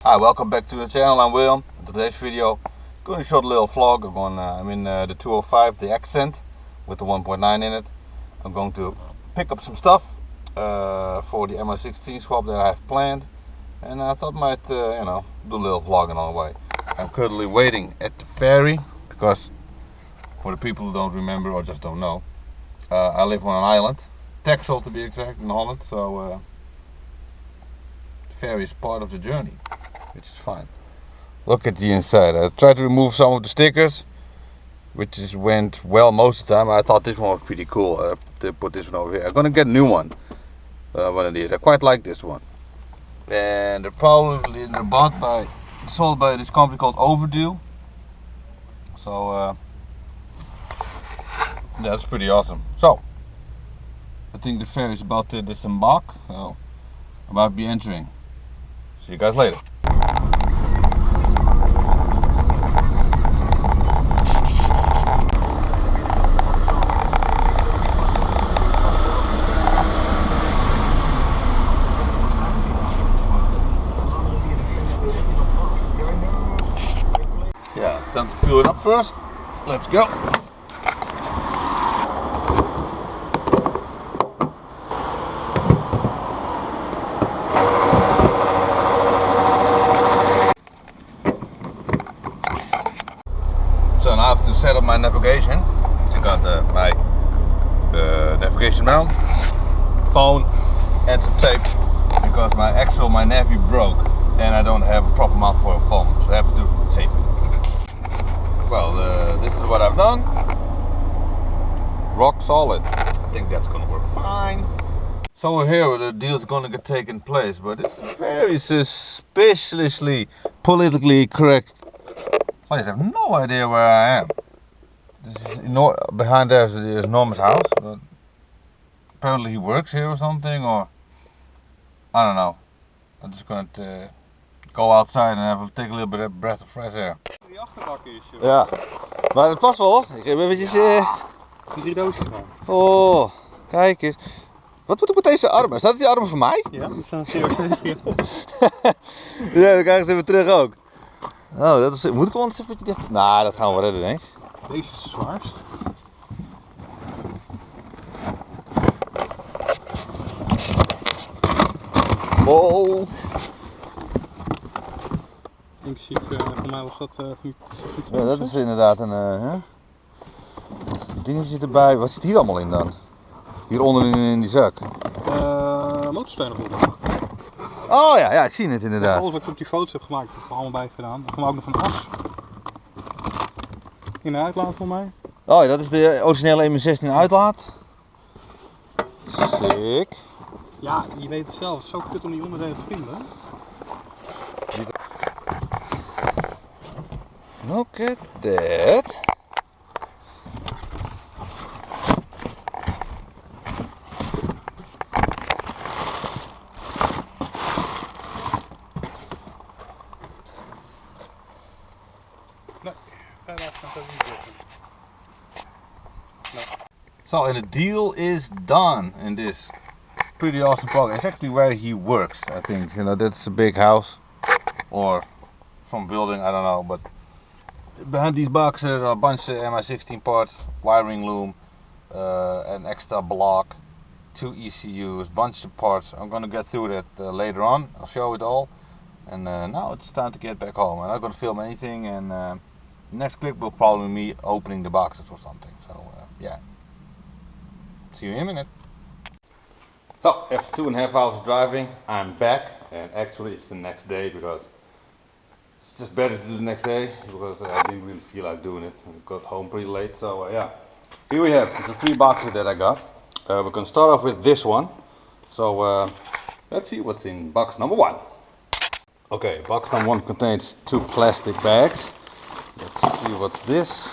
Hi, welcome back to the channel. I'm William. In today's video, I'm going to show a little vlog. I'm in the 205, the Accent, with the 1.9 in it. I'm going to pick up some stuff for the MI16 swap that I have planned, and I thought I might, do a little vlogging on the way. I'm currently waiting at the ferry because, for the people who don't remember or just don't know, I live on an island, Texel to be exact, in Holland. So the ferry is part of the journey, which is fine. Look at the inside. I tried to remove some of the stickers, which went well most of the time. I thought this one was pretty cool to put this one over here. I'm gonna get a new one, one of these. I quite like this one, and they're sold by this company called Overdue. So that's pretty awesome. So I think the ferry is about to disembark. So I'm about to be entering. See you guys later. Yeah, time to fill it up first. Let's go. So now I have to set up my navigation. So I got my navigation mount, phone, and some tape because my Navy broke and I don't have a proper mount for a phone, so I have to do tape. Well, this is what I've done. Rock solid. I think that's gonna work fine. So we're here where the deal is gonna get taken place, but it's a very suspiciously politically correct place. I have no idea where I am. This is behind there is the enormous house, but apparently he works here or something, or I don't know. I'm just going to go outside and take a little bit of breath of fresh air. Die achterbak is, joh. Ja, maar het past wel. Ik heb eventjes... Die doosjes van. Oh, kijk eens. Wat moet ik met deze armen? Staat die armen voor mij? Ja, die staan serieus. Ja, dan krijg ik ze weer terug ook. Oh, dat is... Moet ik wel eens een beetje dicht? Nou, dat gaan we wel redden, denk ik. Deze is het zwaarst. Wow. Inclusief, voor mij was dat goed. Ja, dat is inderdaad een dingetje erbij. Wat zit hier allemaal in dan? Hier onderin in die zak. Motorsteunen goed. Oh ja, ik zie het inderdaad. Alles wat ik op die foto's heb gemaakt, heb ik er allemaal bij gedaan. Dan gaan we ook nog een as in de uitlaat voor mij. Oh ja, dat is de originele MI16 uitlaat. Sick. Ja, je weet het zelf. Het is zo kut om die onderdelen te vinden. Look at that. Nee, verder gaat het niet lukken. Nee. So, and the deal is done in this pretty awesome park. It's actually where he works, I think. That's a big house or some building, I don't know. But behind these boxes there are a bunch of MI16 parts, wiring loom, an extra block, 2 ECUs, bunch of parts. I'm gonna get through that later on. I'll show it all. And now it's time to get back home. I'm not gonna film anything, and next clip will probably be me opening the boxes or something. So yeah. See you in a minute. So after 2.5 hours driving, I'm back, and actually it's the next day because it's just better to do the next day because I didn't really feel like doing it. I got home pretty late, so yeah. Here we have the 3 boxes that I got. We're gonna start off with this one. So let's see what's in box number 1. Okay, box number 1 contains 2 plastic bags. Let's see what's this.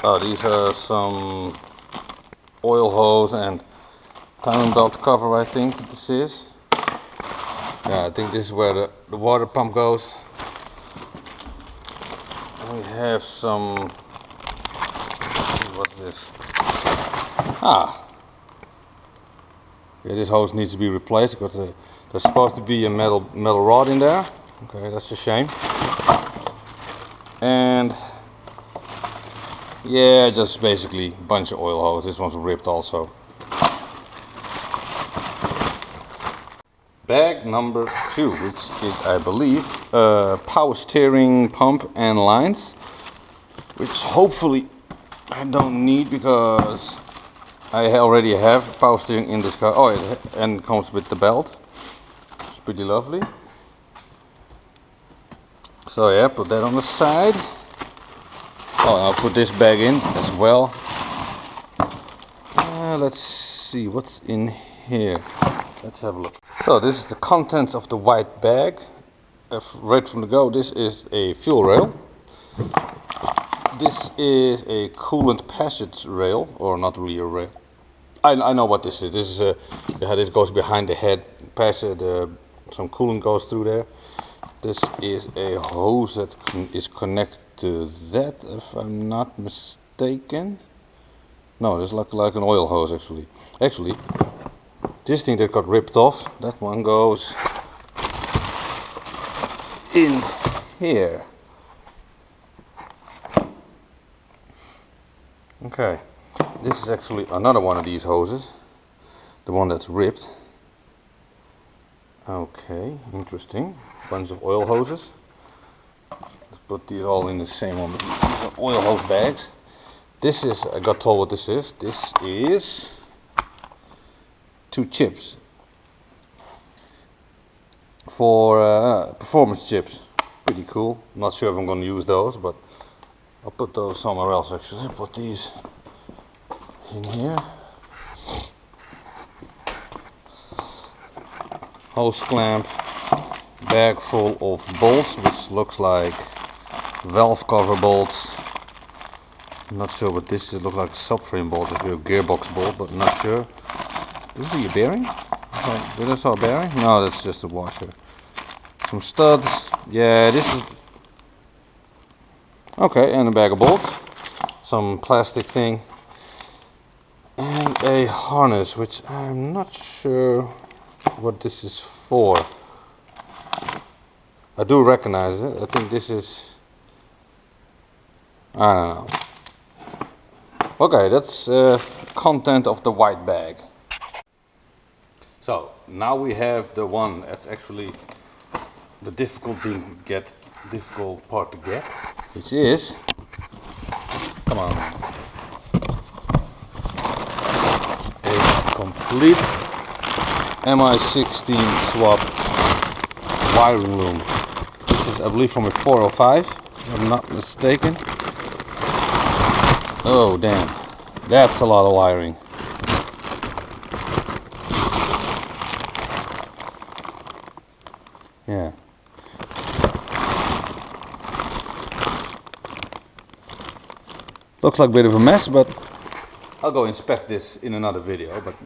Oh, these are some oil hose and timing belt cover, I think this is. Yeah, I think this is where the water pump goes. And we have some, let's see, what's this? Ah, Yeah, this hose needs to be replaced because there's supposed to be a metal rod in there. Okay, that's a shame. And yeah, just basically a bunch of oil hose. This one's ripped also. Bag number 2, which is, I believe, power steering pump and lines, which hopefully I don't need because I already have power steering in this car. Oh, and it comes with the belt. It's pretty lovely. So yeah, put that on the side. Oh, I'll put this bag in as well. Let's see what's in here. Let's have a look. So this is the contents of the white bag. Right from the go, this is a fuel rail. This is a coolant passage rail, or not really a rail. I know what this is. This is this goes behind the head. Some coolant goes through there. This is a hose that is connected to that, if I'm not mistaken. No, it's like an oil hose actually. Actually, this thing that got ripped off, that one goes in here. Okay, this is actually another one of these hoses, the one that's ripped. Okay, interesting. Bunch of oil hoses. Let's put these all in the same one. These are oil hose bags. This is, I got told what this is. This is 2 chips for performance chips. Pretty cool. Not sure if I'm going to use those, but I'll put those somewhere else actually. Put these in here. Hose clamp, bag full of bolts, which looks like valve cover bolts. I'm not sure what this is. Look like a subframe bolt, if you're a gearbox bolt, but not sure. This is a bearing? Did I saw a bearing? No, that's just a washer. Some studs. Yeah, this is okay, and a bag of bolts. Some plastic thing. And a harness, which I'm not sure what this is for. I do recognize it. I think this is, I don't know. Okay, that's content of the white bag. So now we have the one that's actually the difficult part to get, which is, come on, a complete MI16 swap wiring loom. This is, I believe, from a 405, if I'm not mistaken. Oh damn, that's a lot of wiring. Yeah. Looks like a bit of a mess, but I'll go inspect this in another video. But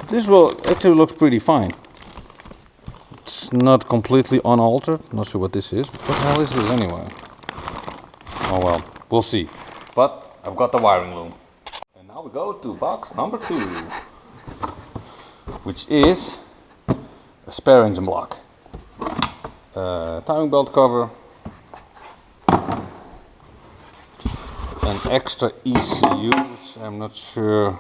this actually looks pretty fine. It's not completely unaltered. Not sure what this is. What the hell is this anyway? Oh well, we'll see. But I've got the wiring loom. And now we go to box number 2, which is a spare engine block. Timing belt cover, an extra ECU, which I'm not sure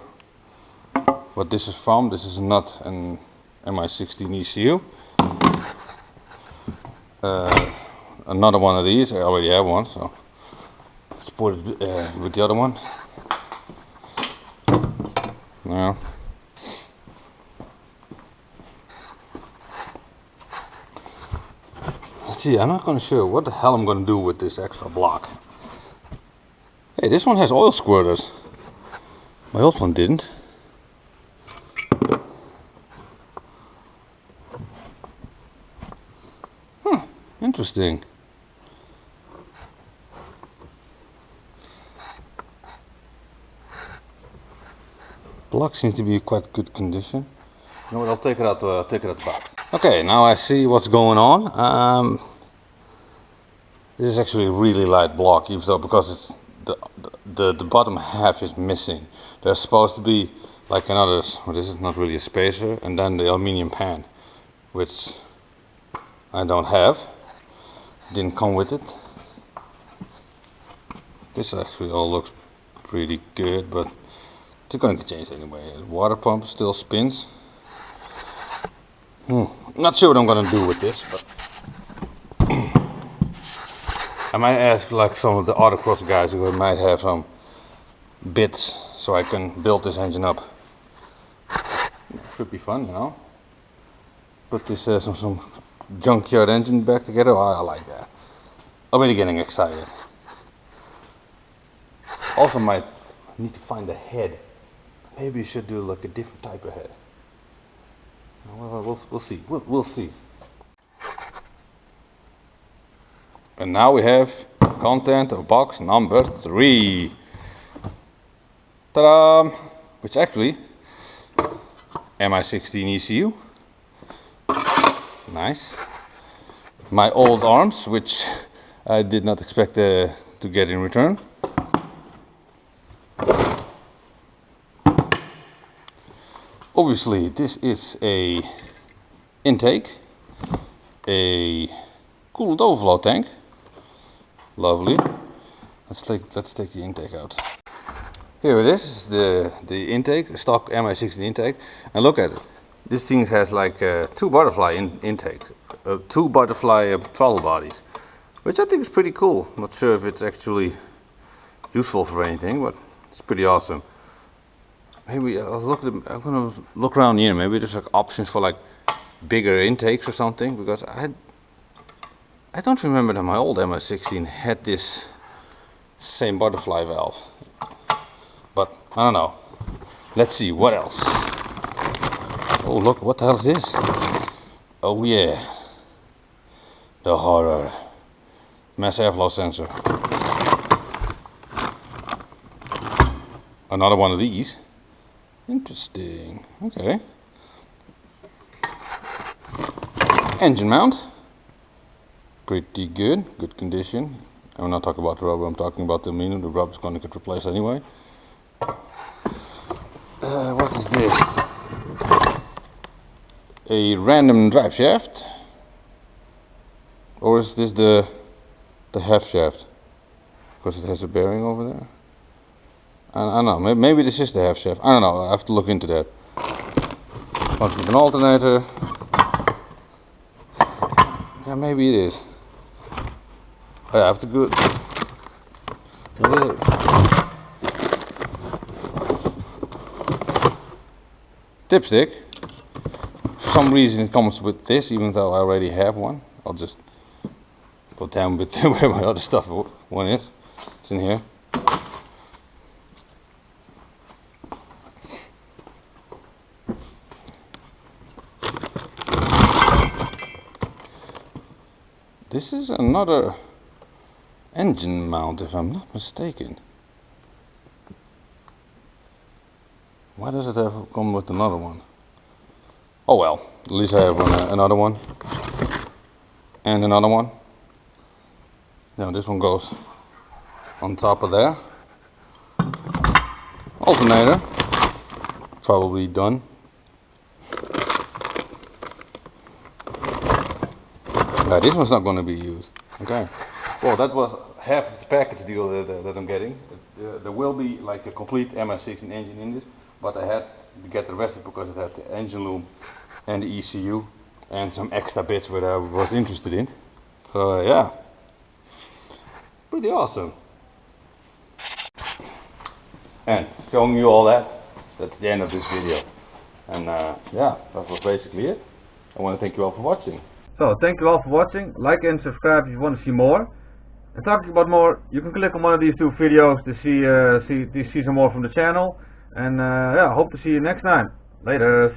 what this is from. This is not an MI16 ECU. Another one of these. I already have one, so let's put it with the other one. Now, let's see. I'm not going to sure what the hell I'm going to do with this extra block. Hey, this one has oil squirters. My old one didn't. Huh, interesting. Block seems to be in quite good condition. You know what? I'll take it out the box. Okay, now I see what's going on. This is actually a really light block, even though because it's the bottom half is missing. There's supposed to be like another, well, this is not really a spacer, and then the aluminium pan, which I don't have, didn't come with it. This actually all looks pretty good, but it's gonna get changed anyway. The water pump still spins. Not sure what I'm gonna do with this, but I might ask like some of the autocross guys who might have some bits so I can build this engine up. Should be fun, you know. Put this some junkyard engine back together. Oh, I like that. Already getting excited. Also might need to find a head. Maybe you should do like a different type of head. Well, we'll see. We'll see. And now we have content of box number 3. Ta-da! Which actually MI16 ECU. Nice. My old arms, which I did not expect to get in return. Obviously, this is a intake, a cooled overflow tank. Lovely. Let's take the intake out. Here it is, the intake, stock MI16 intake, and look at it. This thing has like 2 butterfly intakes, 2 butterfly throttle bodies, which I think is pretty cool. Not sure if it's actually useful for anything, but it's pretty awesome. Maybe I'm gonna look around here. Maybe there's like options for like bigger intakes or something, because I don't remember that my old MI16 had this same butterfly valve. But I don't know. Let's see what else. Oh look, what the hell is this? Oh yeah, the horror. Mass airflow sensor. Another one of these. Interesting. Okay. Engine mount. Pretty good. Good condition. I'm not talking about the rubber, I'm talking about the aluminum. The rubber's going to get replaced anyway. What is this? A random drive shaft? Or is this the half shaft? Because it has a bearing over there. I don't know, maybe this is the half shaft. I don't know, I have to look into that. Comes with an alternator. Yeah, maybe it is. I have to go. Dipstick. For some reason it comes with this, even though I already have one. I'll just put down with where my other stuff one is. It's in here. This is another engine mount, if I'm not mistaken. Why does it have to come with another one? Oh well, at least I have another one. And another one. Now this one goes on top of there. Alternator. Probably done. This one's not going to be used. Okay. Well, that was half of the package deal that I'm getting. There will be like a complete MI16 engine in this, but I had to get the rest because it had the engine loom and the ECU and some extra bits that I was interested in. So yeah, pretty awesome. And showing you all that, that's the end of this video. And yeah, that was basically it. I want to thank you all for watching. So thank you all for watching. Like and subscribe if you want to see more. And talking about more, you can click on one of these 2 videos to see some more from the channel. And yeah, hope to see you next time. Later.